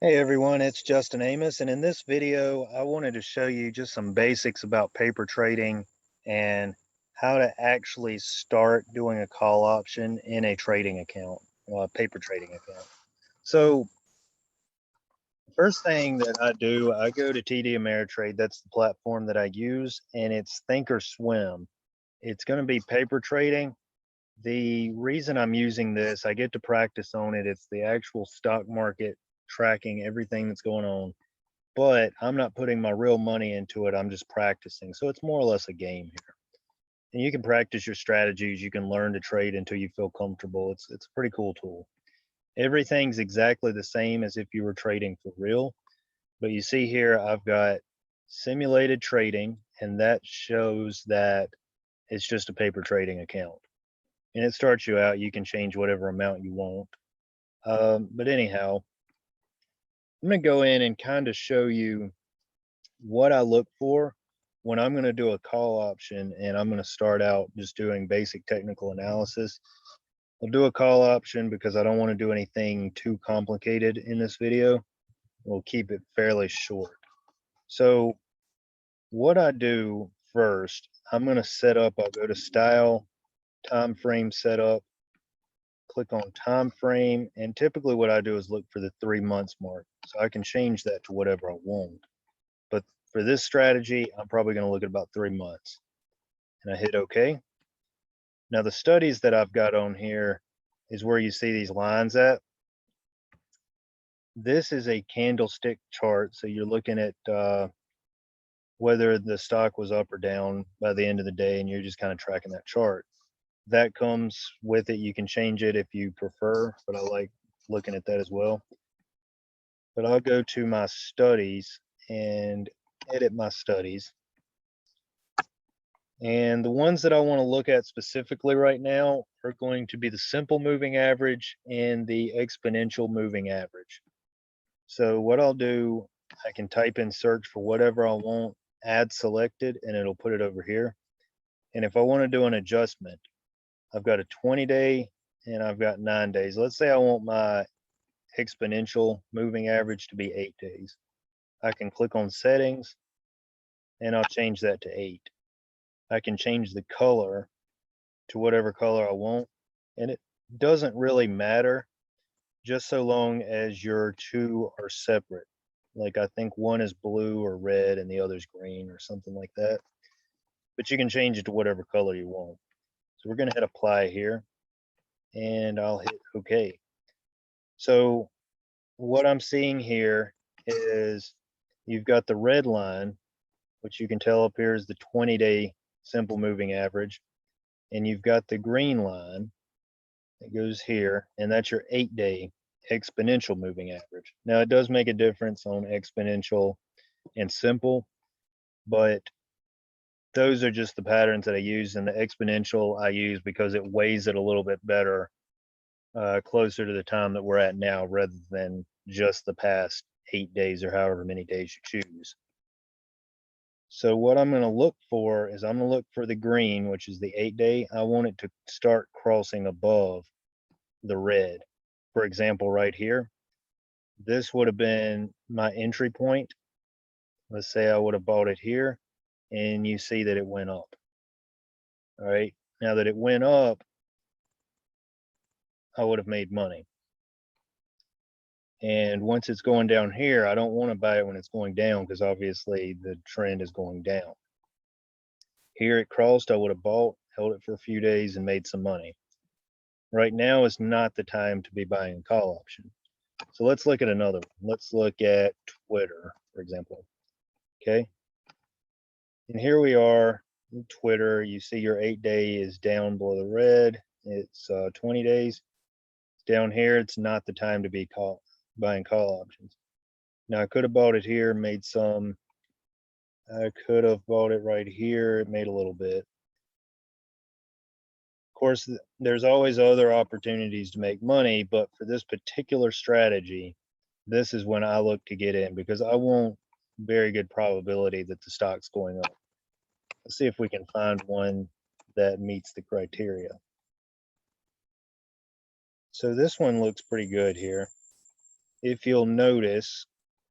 Hey everyone, it's Justin Amos, and in this video, I wanted to show you just some basics about paper trading and how to actually start doing a call option in a trading account, a paper trading account. So, first thing that I do, I go to TD Ameritrade. That's the platform that I use, and it's Thinkorswim. It's going to be paper trading. The reason I'm using this, I get to practice on it. It's the actual stock market tracking everything that's going on, but I'm not putting my real money into it. I'm just practicing. So it's more or less a game here. And you can practice your strategies. You can learn to trade until you feel comfortable. It's a pretty cool tool. Everything's exactly the same as if you were trading for real. But you see here, I've got simulated trading, and that shows that it's just a paper trading account. And it starts you out. You can change whatever amount you want. But anyhow, I'm going to go in and kind of show you what I look for when I'm going to do a call option, and I'm going to start out just doing basic technical analysis. I'll do a call option because I don't want to do anything too complicated in this video. We'll keep it fairly short. So what I do first, I'm going to set up, I'll go to style, time frame setup, click on time frame, and typically what I do is look for the 3 months mark. So I can change that to whatever I want. But for this strategy, I'm probably going to look at about 3 months. And I hit OK. Now the studies that I've got on here is where you see these lines at. This is a candlestick chart. So you're looking at whether the stock was up or down by the end of the day, and you're just kind of tracking that chart. That comes with it. You can change it if you prefer, but I like looking at that as well. But I'll go to my studies and edit my studies. And the ones that I want to look at specifically right now are going to be the simple moving average and the exponential moving average. So what I'll do, I can type in search for whatever I want, add selected, and it'll put it over here. And if I want to do an adjustment, I've got a 20-day and I've got 9 days. Let's say I want my exponential moving average to be 8 days. I can click on settings and I'll change that to 8. I can change the color to whatever color I want, and it doesn't really matter just so long as your two are separate. Like I think one is blue or red and the other's green or something like that. But you can change it to whatever color you want. So we're going to hit apply here, and I'll hit OK. So what I'm seeing here is you've got the red line, which you can tell up here is the 20-day simple moving average, and you've got the green line that goes here, and that's your 8-day exponential moving average. Now it does make a difference on exponential and simple, but those are just the patterns that I use, and the exponential I use because it weighs it a little bit better closer to the time that we're at now rather than just the past 8 days or however many days you choose. So what I'm going to look for is I'm going to look for the green, which is the 8-day. I want it to start crossing above the red. For example, right here, this would have been my entry point. Let's say I would have bought it here, and you see that it went up. All right, now that it went up, I would have made money. And once it's going down here, I don't want to buy it when it's going down because obviously the trend is going down. Here it crossed, I would have bought, held it for a few days, and made some money. Right now is not the time to be buying a call option. So let's look at another one. Let's look at Twitter, for example. Okay. And here we are, Twitter. You see your 8-day is down below the red. It's 20 days. Down here, it's not the time to be buying call options. Now I could have bought it here, made some. I could have bought it right here. It made a little bit. Of course, there's always other opportunities to make money, but for this particular strategy, this is when I look to get in because I want very good probability that the stock's going up. Let's see if we can find one that meets the criteria. So this one looks pretty good here. if you'll notice,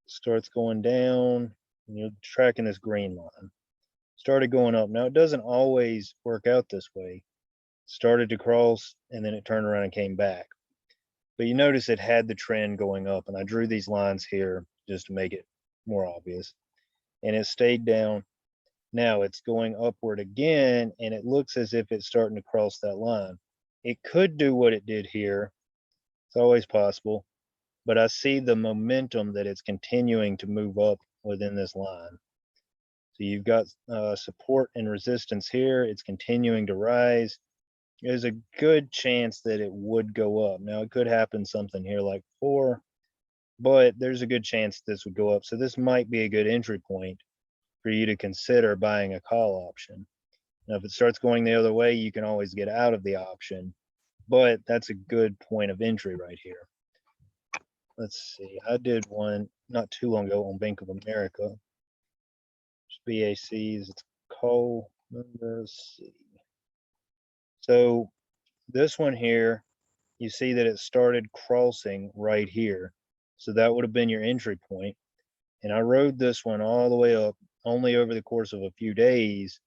starts going down, and you're tracking this green line. Started going up. Now, it doesn't always work out this way. Started to cross, and then it turned around and came back. But you notice it had the trend going up, and I drew these lines here just to make it more obvious. And it stayed down. Now it's going upward again, and it looks as if it's starting to cross that line. It could do what it did here. It's always possible. But I see the momentum that it's continuing to move up within this line. So you've got support and resistance here. It's continuing to rise. There's a good chance that it would go up. Now, it could happen something here like 4, but there's a good chance this would go up. So this might be a good entry point for you to consider buying a call option. Now, if it starts going the other way, you can always get out of the option, but that's a good point of entry right here. Let's see, I did one not too long ago on Bank of America. BACs, it's call number C. So this one here, you see that it started crossing right here. So that would have been your entry point. And I rode this one all the way up only over the course of a few days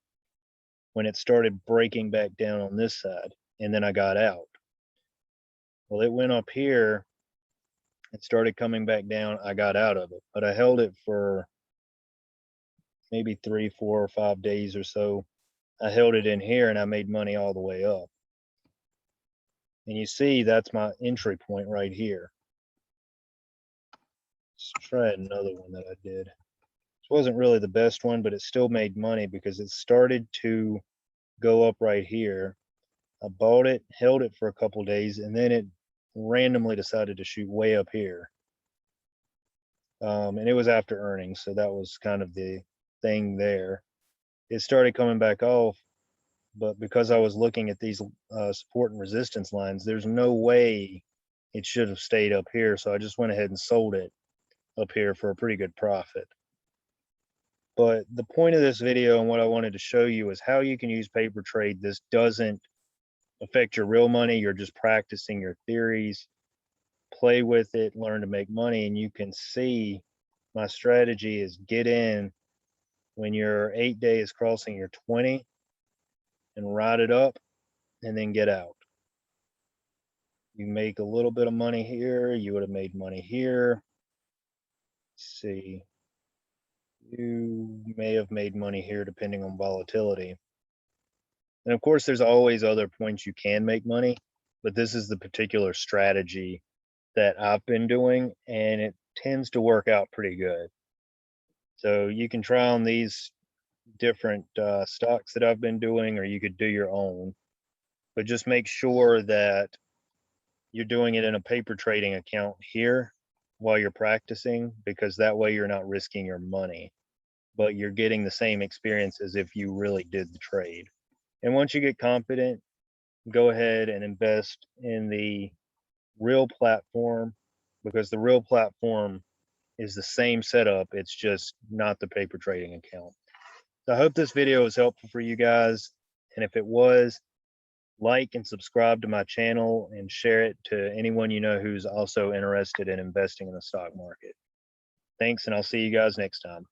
when it started breaking back down on this side. And then I got out. Well, it went up here. It started coming back down. I got out of it, but I held it for maybe 3, 4, or 5 days or so. I held it in here and I made money all the way up. And you see, that's my entry point right here. Let's try another one that I did. This wasn't really the best one, but it still made money because it started to go up right here. I bought it, held it for a couple days, and then it randomly decided to shoot way up here. And it was after earnings, so that was kind of the thing there. It started coming back off, but because I was looking at these support and resistance lines, there's no way it should have stayed up here. So I just went ahead and sold it up here for a pretty good profit. But the point of this video and what I wanted to show you is how you can use paper trade. This doesn't affect your real money. You're just practicing your theories. Play with it, learn to make money, and you can see my strategy is get in when your 8-day is crossing your 20 and ride it up and then get out. You make a little bit of money here. You would have made money here. Let's see. You may have made money here depending on volatility. And of course, there's always other points you can make money, but this is the particular strategy that I've been doing, and it tends to work out pretty good. So you can try on these different stocks that I've been doing, or you could do your own, but just make sure that you're doing it in a paper trading account here while you're practicing, because that way you're not risking your money, but you're getting the same experience as if you really did the trade. And once you get confident, go ahead and invest in the real platform, because the real platform is the same setup. It's just not the paper trading account. So I hope this video was helpful for you guys. And if it was, like and subscribe to my channel and share it to anyone you know who's also interested in investing in the stock market. Thanks, and I'll see you guys next time.